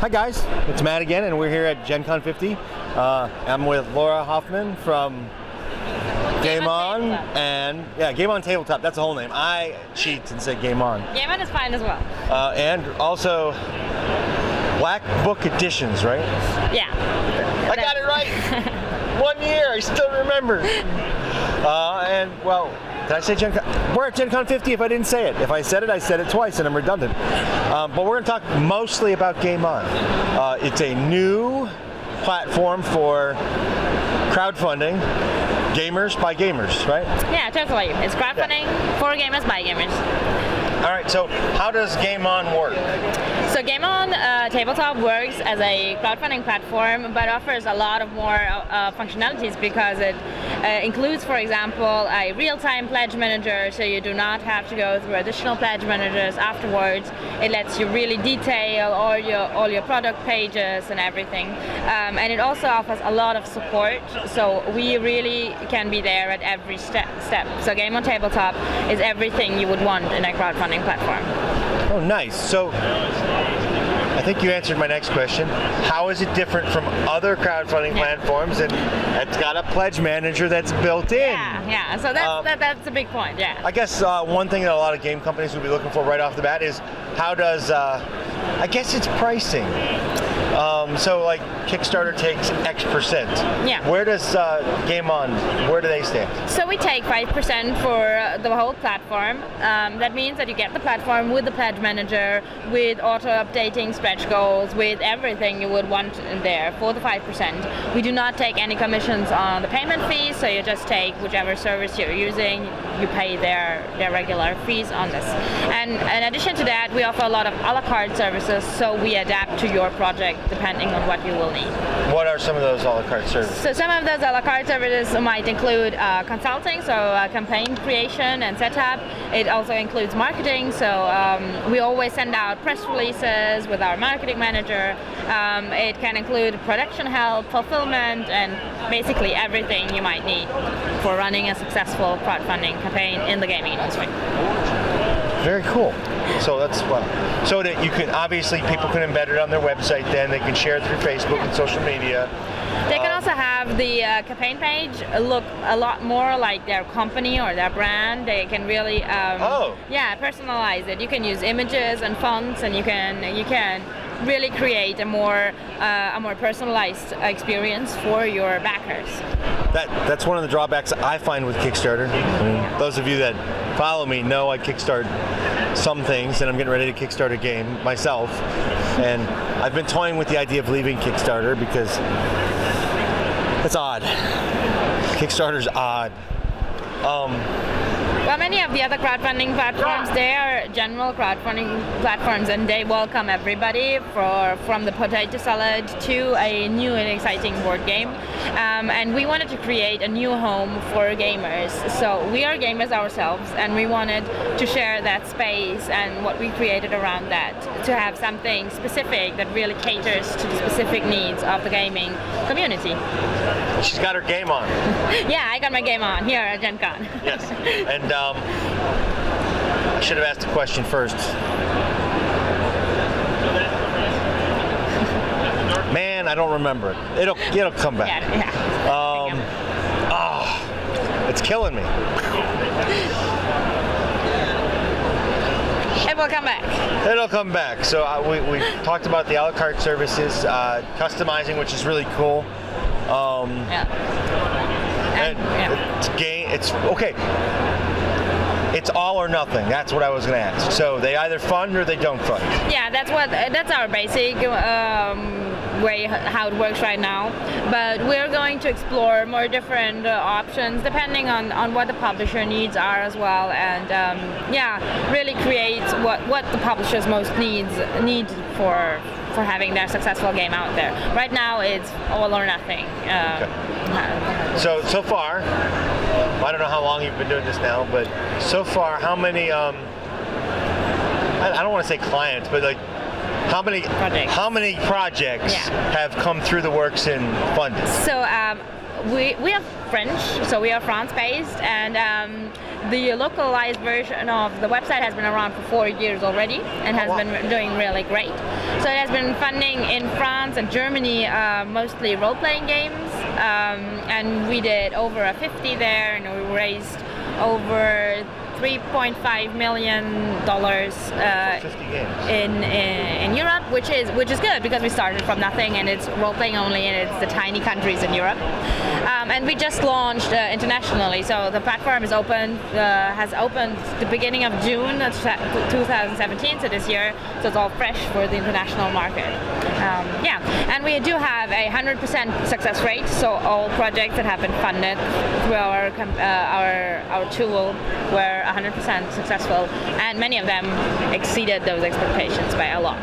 Hi guys, it's Matt again, and we're here at Gen Con 50. I'm with Laura Hoffman from Game On, and Game On Tabletop. That's the whole name. I cheat and say Game On. Game On is fine as well. And also Black Book Editions, right? Yeah. I got it right. 1 year. I still remember. And well, did I say Gen Con? We're at Gen Con 50 if I didn't say it. If I said it twice and I'm redundant. But we're going to talk mostly about Game On. It's a new platform for crowdfunding, gamers by gamers, right? Yeah, totally. It's crowdfunding for gamers by gamers. All right, so how does Game On work? So Game On Tabletop works as a crowdfunding platform, but offers a lot of more functionalities because it includes, for example, a real-time pledge manager, so you do not have to go through additional pledge managers afterwards. It lets you really detail all your product pages and everything. And it also offers a lot of support, so we really can be there at every step. So Game On Tabletop is everything you would want in a crowdfunding platform. Oh, nice. So I think you answered my next question. How is it different from other crowdfunding platforms? And it's got a pledge manager that's built in. Yeah. So that's a big point. Yeah. I guess one thing that a lot of game companies would be looking for right off the bat is how does I guess it's pricing. So like Kickstarter takes X%. Yeah. Where does Game On, where do they stand? So we take 5% for the whole platform. That means that you get the platform with the pledge manager, with auto-updating stretch goals, with everything you would want there for the 5%. We do not take any commissions on the payment fees, so you just take whichever service you're using, you pay their regular fees on this. And in addition to that, we offer a lot of a la carte services, so we adapt to your project depending on what you will need. What are some of those a la carte services? So some of those a la carte services might include consulting, so campaign creation and setup. It also includes marketing, so we always send out press releases with our marketing manager. It can include production help, fulfillment, and basically everything you might need for running a successful crowdfunding campaign in the gaming industry. Very cool. So that's so that you can obviously people can embed it on their website. Then they can share it through Facebook and social media. They can also have the campaign page look a lot more like their company or their brand. They can really personalize it. You can use images and fonts, and you can really create a more personalized experience for your backers. That's one of the drawbacks I find with Kickstarter. I mean, those of you that follow me know I kickstart some things, and I'm getting ready to kickstart a game myself. And I've been toying with the idea of leaving Kickstarter because it's odd. Kickstarter's odd. Well, many of the other crowdfunding platforms, they are general crowdfunding platforms, and they welcome everybody from the potato salad to a new and exciting board game. And we wanted to create a new home for gamers. So we are gamers ourselves, and we wanted to share that space and what we created around that, to have something specific that really caters to the specific needs of the gaming community. She's got her game on. Yeah, I got my game on here at Gen Con. Yes, and I should have asked a question first. Man, I don't remember it. It'll come back. It's killing me. It will come back. It'll come back. So we talked about the a la carte services, customizing, which is really cool. It's okay. It's all or nothing. That's what I was going to ask. So they either fund or they don't fund. Yeah, that's our basic way how it works right now. But we're going to explore more different options depending on what the publisher needs are as well, and really create what the publishers most need for having their successful game out there. Right now, it's all or nothing. So far, I don't know how long you've been doing this now, but so far, how many? I don't want to say clients, but like, how many projects have come through the works and funded? So we are French, so we are France-based, and the localized version of the website has been around for 4 years already and has been doing really great. So it has been funding in France and Germany, mostly role-playing games, and we did over 50 there, and we raised over $3.5 million 50 games. in Europe, which is good because we started from nothing, and it's role playing only, and it's the tiny countries in Europe. And we just launched internationally, so the platform is open, has opened the beginning of June 2017, so this year, so it's all fresh for the international market. And we do have a 100% success rate, so all projects that have been funded through our tool were 100% successful, and many of them exceeded those expectations by a lot.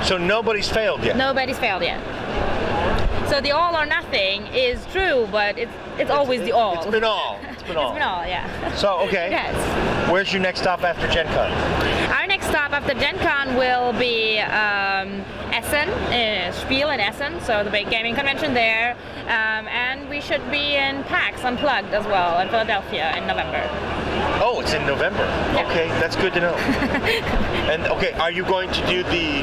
So nobody's failed yet? Nobody's failed yet. So the all or nothing is true, but it's always the all. It's been all. It's been all, yeah. So, okay. Yes. Where's your next stop after Gen Con? Our next stop after Gen Con will be Essen, Spiel in Essen, so the big gaming convention there. And we should be in PAX Unplugged as well in Philadelphia in November. Oh, it's in November. Yeah. Okay, that's good to know. And okay, are you going to do the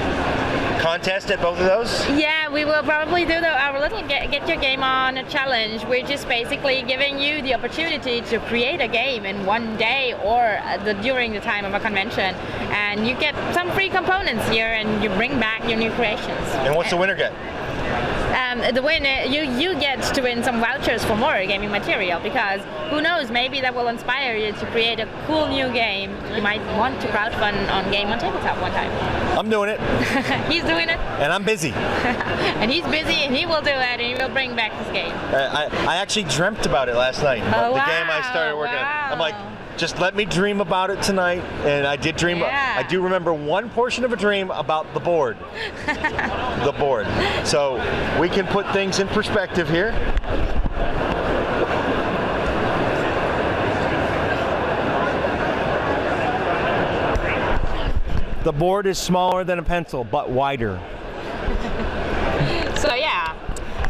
contest at both of those? Yeah, we will probably do our little Get Your Game On challenge, which is basically giving you the opportunity to create a game in one day or during the time of a convention, and you get some free components here, and you bring back your new creations. And what's the winner get? The winner, you get to win some vouchers for more gaming material, because who knows, maybe that will inspire you to create a cool new game. You might want to crowdfund on Game On Tabletop one time. I'm doing it. He's doing it. And I'm busy. And he's busy, and he will do it, and he will bring back this game. I actually dreamt about it last night. Oh, the game I started working on. I'm like, just let me dream about it tonight, and I did dream. Yeah. I do remember one portion of a dream about the board. The board. So we can put things in perspective here. The board is smaller than a pencil, but wider. So yeah,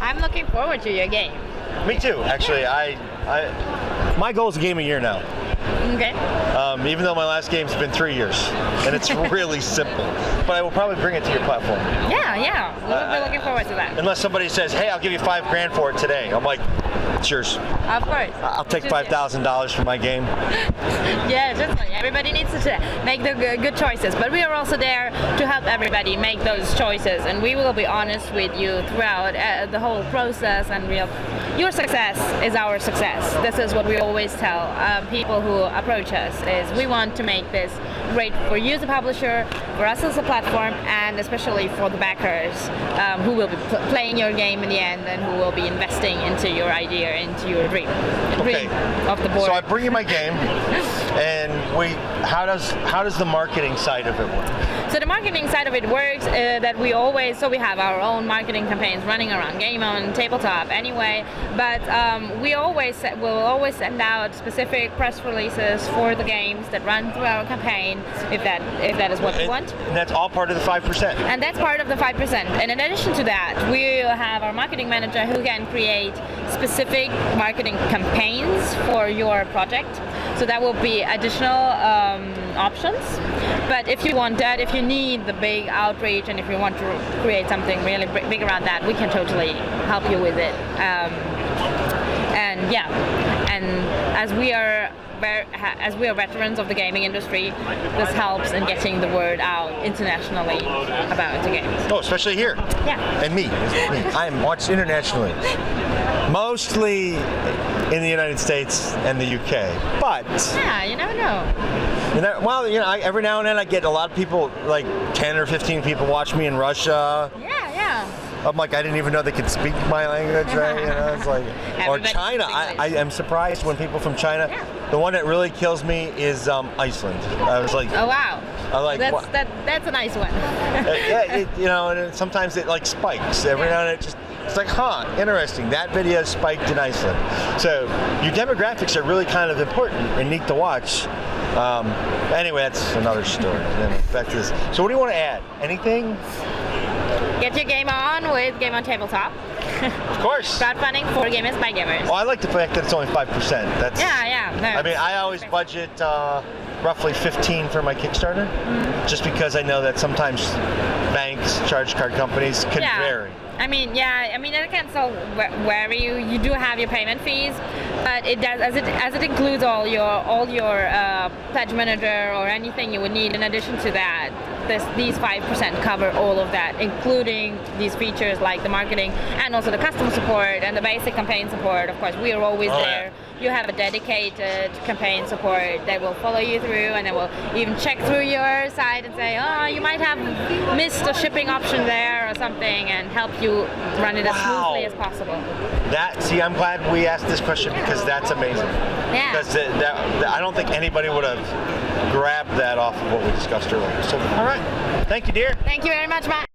I'm looking forward to your game. Me too, actually. My goal is a game a year now. Okay. Even though my last game's been 3 years, and it's really simple. But I will probably bring it to your platform. Yeah. We'll be looking forward to that. Unless somebody says, "Hey, I'll give you $5,000 for it today," I'm like, "It's yours." Of course. I'll take $5,000 for my game. Yeah, definitely. Everybody needs to make the good choices, but we are also there to help everybody make those choices, and we will be honest with you throughout the whole process, and your success is our success. This is what we always tell people who approach us, is we want to make this great for you as a publisher, for us as a platform, and especially for the backers who will be playing your game in the end, and who will be investing into your idea, into your dream of the board. So I bring you my game, and how does the marketing side of it work? So the marketing side of it works that we have our own marketing campaigns running around Game On Tabletop anyway, but we'll always send out specific press releases for the games that run through our campaign, if that is what you want. And that's all part of the 5%. And that's part of the 5%. And in addition to that, we have our marketing manager who can create specific marketing campaigns for your project. So that will be additional options. But if you want that, if you need the big outreach, and if you want to create something really big around that, we can totally help you with it. And as we are veterans of the gaming industry, this helps in getting the word out internationally about the games. Oh, especially here. Yeah. And me. I am watched internationally. Mostly in the United States and the UK. But yeah, you never know. Every now and then I get a lot of people, like 10 or 15 people watch me in Russia. Yeah. I'm like, I didn't even know they could speak my language, right? It's like, or China. I am surprised when people from China. Yeah. The one that really kills me is Iceland. I was like, oh wow. That's a nice one. And sometimes it like spikes every now and then. It's like, interesting. That video spiked in Iceland. So your demographics are really kind of important and neat to watch. Anyway, that's another story. Back to this. So what do you want to add? Anything? Get your game on with Game On Tabletop. Of course. Crowdfunding for gamers by gamers. Well, I like the fact that it's only 5%. That's. Yeah. No, I mean, I always budget roughly 15 for my Kickstarter, just because I know that sometimes banks, charge card companies can vary. I mean, it can still vary. You do have your payment fees, but it does as it includes all your pledge manager or anything you would need in addition to that. These 5% cover all of that, including these features like the marketing and also the customer support and the basic campaign support. Of course, we are always there. You have a dedicated campaign support that will follow you through, and they will even check through your site and say, oh, you might have missed a shipping option there or something, and help you run it as smoothly as possible. I'm glad we asked this question because that's amazing. Yeah. Because I don't think anybody would have grabbed that off of what we discussed earlier. So, all right. Thank you, dear. Thank you very much, Matt.